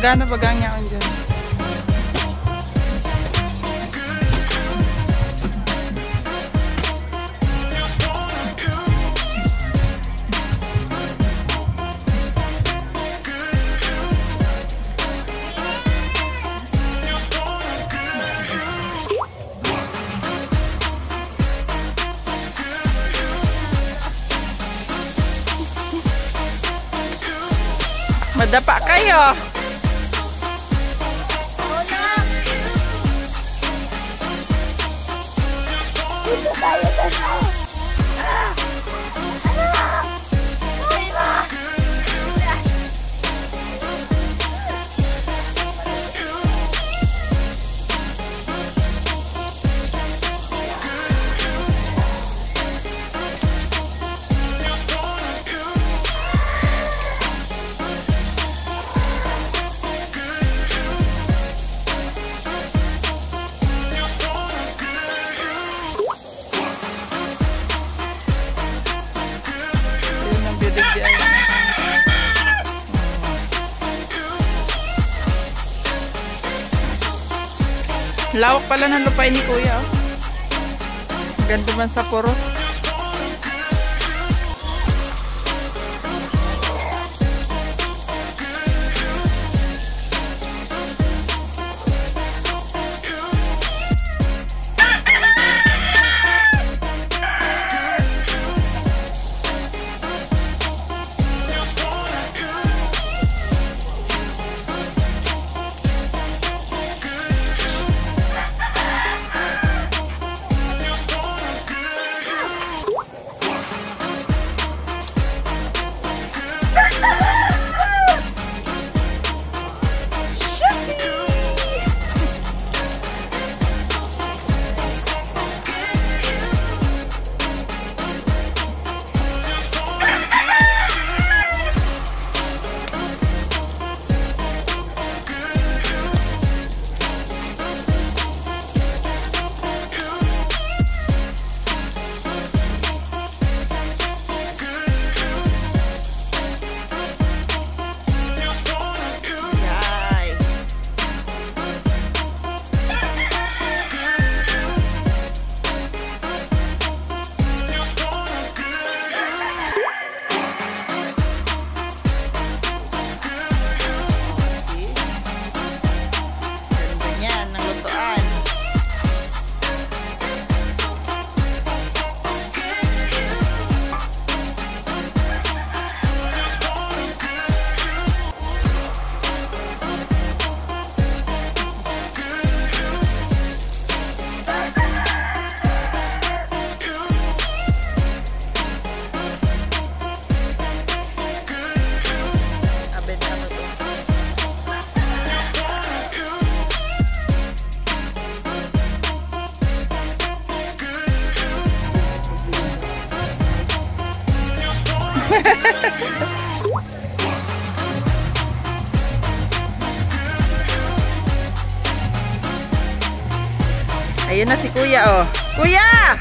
Gana bagangnya on dyan. Madapa kayo. Dito tayo sa Lawak pala ng lupain ni Kuya. Oh. Ganda man sa puro. Ayun na si Kuya, oh. Kuya!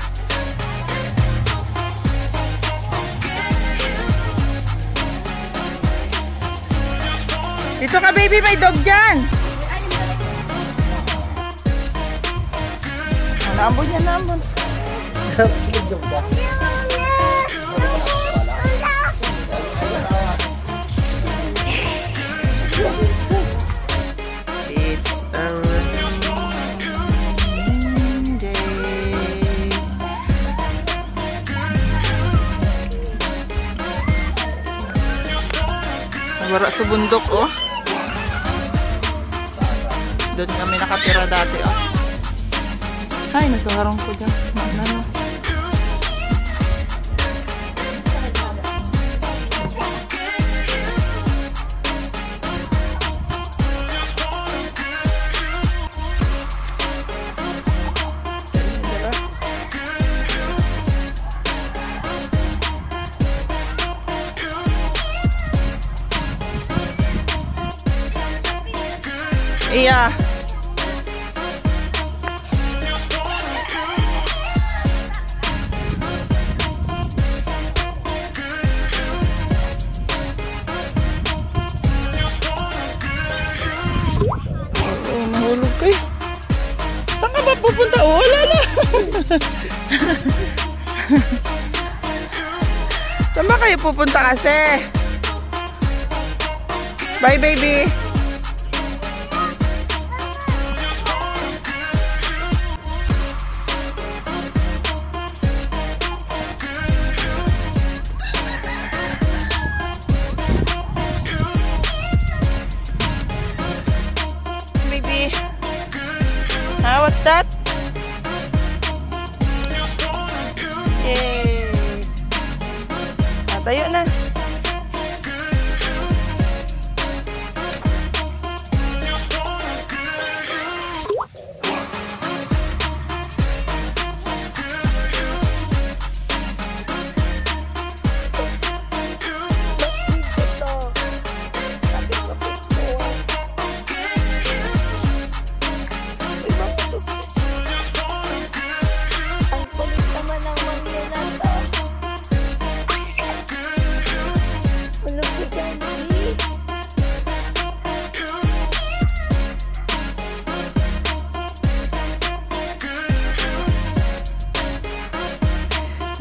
Dito ka, baby, may dog dyan. Naambon niya, naambon. Wala sa bundok, oh. Doon kami nakatira dati, oh. Ay, nasa harong ko dyan. Ano? Iya. Saan ba kayo pupunta kasi? Bye, baby. Baby. What's that? Yay! Tayo na.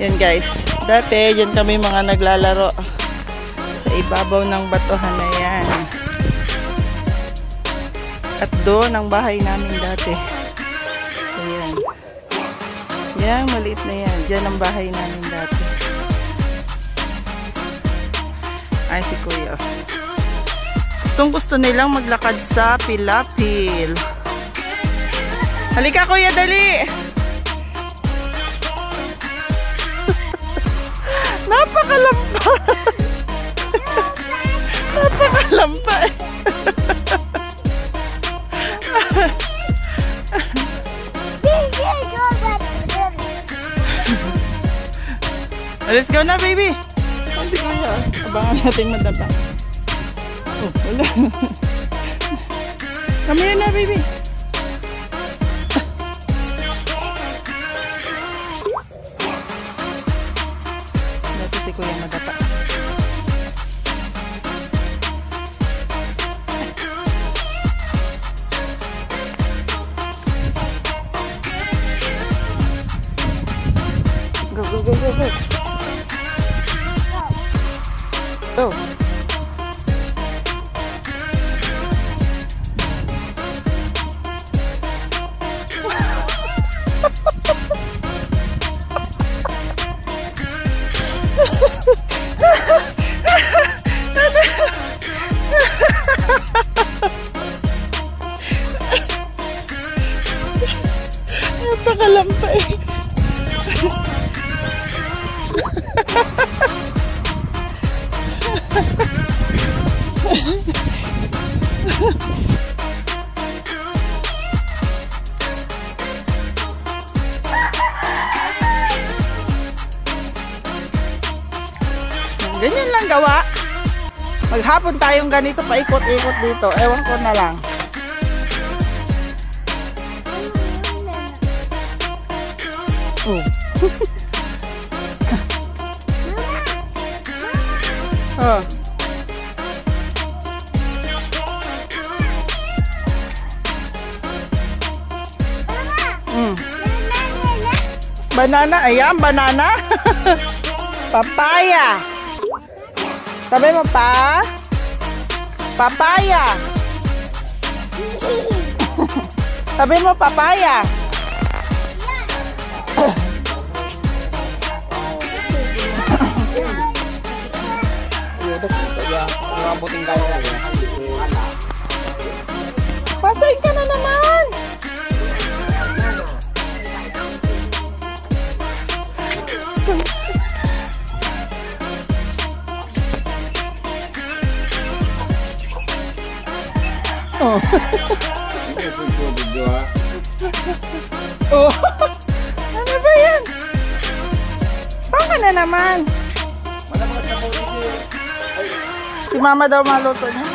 Yan guys, dati yan kami mga naglalaro sa ibabaw ng batuhan na yan. At doon ang bahay namin dati. Ayan. Yan, maliit na yan. Diyan ang bahay namin dati. Ay, si Kuya. Gustong-gusto nilang maglakad sa Pilapil. Halika Kuya, dali! Napakalampa. Napakalampa. Let's go na, baby. Hindi ko ya. Abangan natin madapa. Oh, wala. Kami na, baby. Si Kuya madapa. Go, go, go, go, go. Go. Napakalampay. Ganyan lang gawa. Maghapon tayong ganito paikot-ikot dito. Ewan ko na lang. Oh. Oh. Banana, ayan, banana. Papaya. Sabi mo pa? Papaya. Sabi mo papaya. Pasay ka na naman. Oh. Oh. Ano ba yan? Baka na naman. Si Mama daw maluto niya.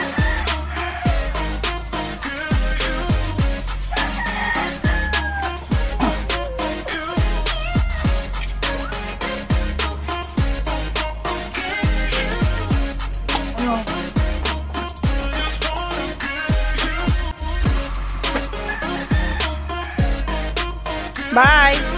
Bye!